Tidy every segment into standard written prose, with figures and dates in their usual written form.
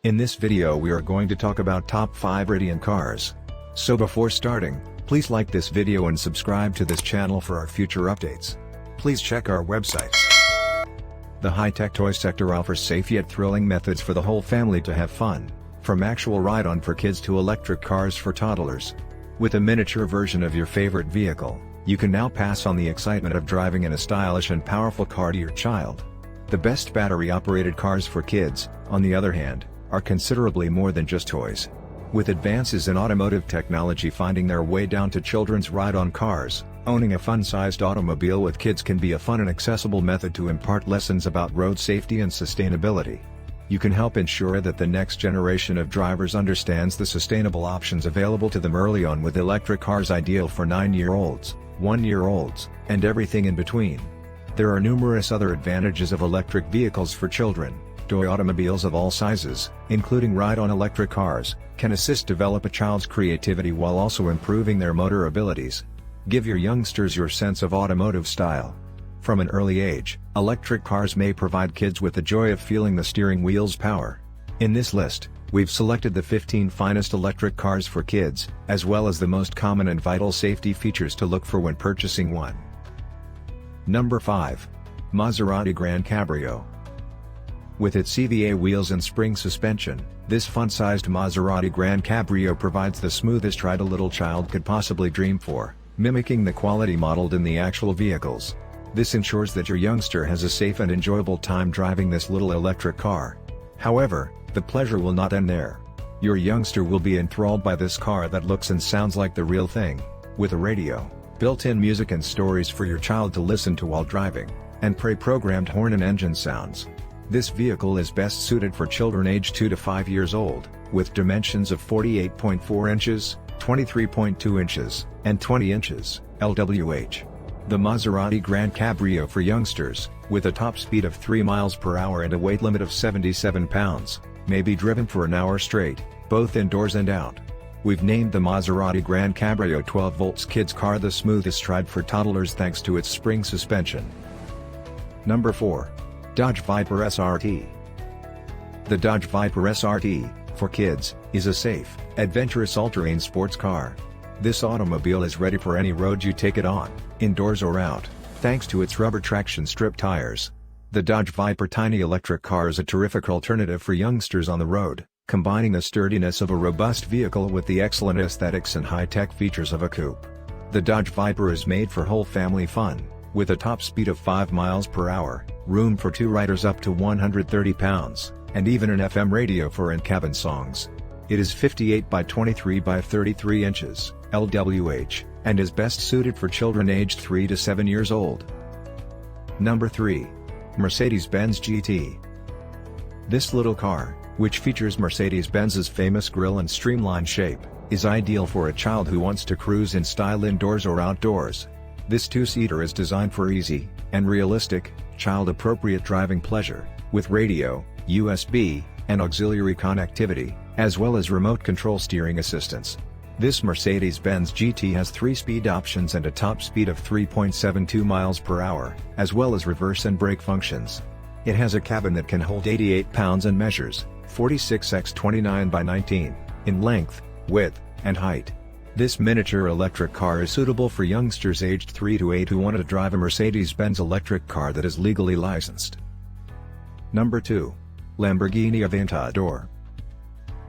In this video we are going to talk about top 5 radiant cars. So before starting, please like this video and subscribe to this channel for our future updates. Please check our websites. The high-tech toy sector offers safe yet thrilling methods for the whole family to have fun, from actual ride-on for kids to electric cars for toddlers. With a miniature version of your favorite vehicle, you can now pass on the excitement of driving in a stylish and powerful car to your child. The best battery-operated cars for kids, on the other hand, are considerably more than just toys. With advances in automotive technology finding their way down to children's ride-on cars, owning a fun-sized automobile with kids can be a fun and accessible method to impart lessons about road safety and sustainability. You can help ensure that the next generation of drivers understands the sustainable options available to them early on with electric cars ideal for 9-year-olds, 1-year-olds, and everything in between. There are numerous other advantages of electric vehicles for children. Toy automobiles of all sizes, including ride-on electric cars, can assist develop a child's creativity while also improving their motor abilities. Give your youngsters your sense of automotive style. From an early age, electric cars may provide kids with the joy of feeling the steering wheel's power. In this list, we've selected the 15 finest electric cars for kids, as well as the most common and vital safety features to look for when purchasing one. Number 5. Maserati Grand Cabrio. With its CVA wheels and spring suspension, this fun-sized Maserati Grand Cabrio provides the smoothest ride a little child could possibly dream for, mimicking the quality modeled in the actual vehicles. This ensures that your youngster has a safe and enjoyable time driving this little electric car. However, the pleasure will not end there. Your youngster will be enthralled by this car that looks and sounds like the real thing, with a radio, built-in music and stories for your child to listen to while driving, and pre-programmed horn and engine sounds. This vehicle is best suited for children aged 2 to 5 years old, with dimensions of 48.4 inches, 23.2 inches, and 20 inches, LWH. The Maserati Grand Cabrio for youngsters, with a top speed of 3 miles per hour and a weight limit of 77 pounds, may be driven for an hour straight, both indoors and out. We've named the Maserati Grand Cabrio 12 volts kids car the smoothest ride for toddlers thanks to its spring suspension. Number 4. Dodge Viper SRT. The Dodge Viper SRT, for kids, is a safe, adventurous all-terrain sports car. This automobile is ready for any road you take it on, indoors or out, thanks to its rubber traction strip tires. The Dodge Viper tiny electric car is a terrific alternative for youngsters on the road, combining the sturdiness of a robust vehicle with the excellent aesthetics and high-tech features of a coupe. The Dodge Viper is made for whole family fun, with a top speed of 5 miles per hour, room for 2 riders up to 130 pounds, and even an FM radio for in-cabin songs. It is 58 by 23 by 33 inches, LWH, and is best suited for children aged 3 to 7 years old. Number 3. Mercedes-Benz GT. This little car, which features Mercedes-Benz's famous grille and streamlined shape, is ideal for a child who wants to cruise in style indoors or outdoors. This two-seater is designed for easy, and realistic, child-appropriate driving pleasure, with radio, USB, and auxiliary connectivity, as well as remote control steering assistance. This Mercedes-Benz GT has 3 speed options and a top speed of 3.72 miles per hour, as well as reverse and brake functions. It has a cabin that can hold 88 pounds and measures 46 x 29 by 19, in length, width, and height. This miniature electric car is suitable for youngsters aged 3 to 8 who want to drive a Mercedes-Benz electric car that is legally licensed. Number 2. Lamborghini Aventador.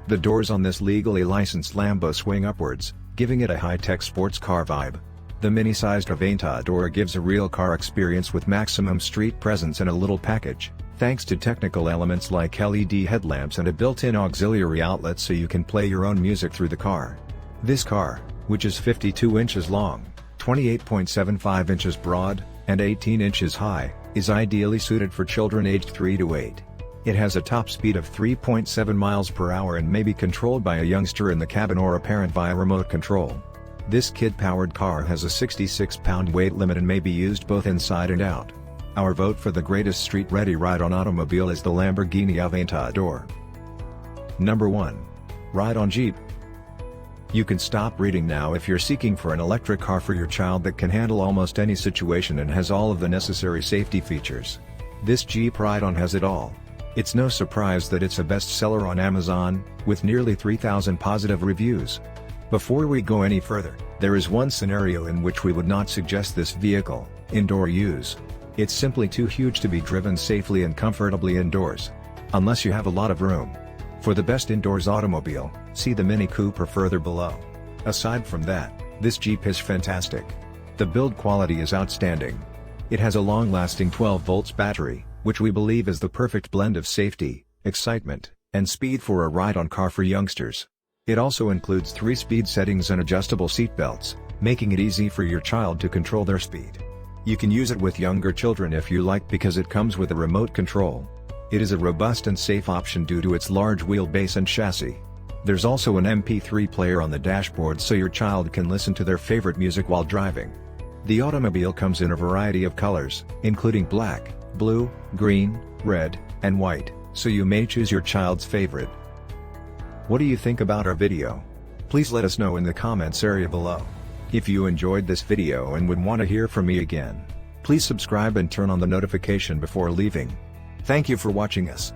The doors on this legally licensed Lambo swing upwards, giving it a high-tech sports car vibe. The mini-sized Aventador gives a real car experience with maximum street presence in a little package, thanks to technical elements like LED headlamps and a built-in auxiliary outlet so you can play your own music through the car. This car, which is 52 inches long, 28.75 inches broad, and 18 inches high, is ideally suited for children aged 3 to 8. It has a top speed of 3.7 miles per hour and may be controlled by a youngster in the cabin or a parent via remote control. This kid-powered car has a 66-pound weight limit and may be used both inside and out. Our vote for the greatest street-ready ride-on automobile is the Lamborghini Aventador. Number 1. Ride-on Jeep. You can stop reading now if you're seeking for an electric car for your child that can handle almost any situation and has all of the necessary safety features. This Jeep ride-on has it all. It's no surprise that it's a bestseller on Amazon, with nearly 3,000 positive reviews. Before we go any further, there is one scenario in which we would not suggest this vehicle: indoor use. It's simply too huge to be driven safely and comfortably indoors. Unless you have a lot of room. For the best indoors automobile, see the Mini Cooper further below. Aside from that, this Jeep is fantastic. The build quality is outstanding. It has a long-lasting 12 volts battery, which we believe is the perfect blend of safety, excitement, and speed for a ride-on car for youngsters. It also includes 3 speed settings and adjustable seat belts, making it easy for your child to control their speed. You can use it with younger children if you like because it comes with a remote control. It is a robust and safe option due to its large wheelbase and chassis. There's also an MP3 player on the dashboard so your child can listen to their favorite music while driving. The automobile comes in a variety of colors, including black, blue, green, red, and white, so you may choose your child's favorite. What do you think about our video? Please let us know in the comments area below. If you enjoyed this video and would want to hear from me again, please subscribe and turn on the notification before leaving. Thank you for watching us.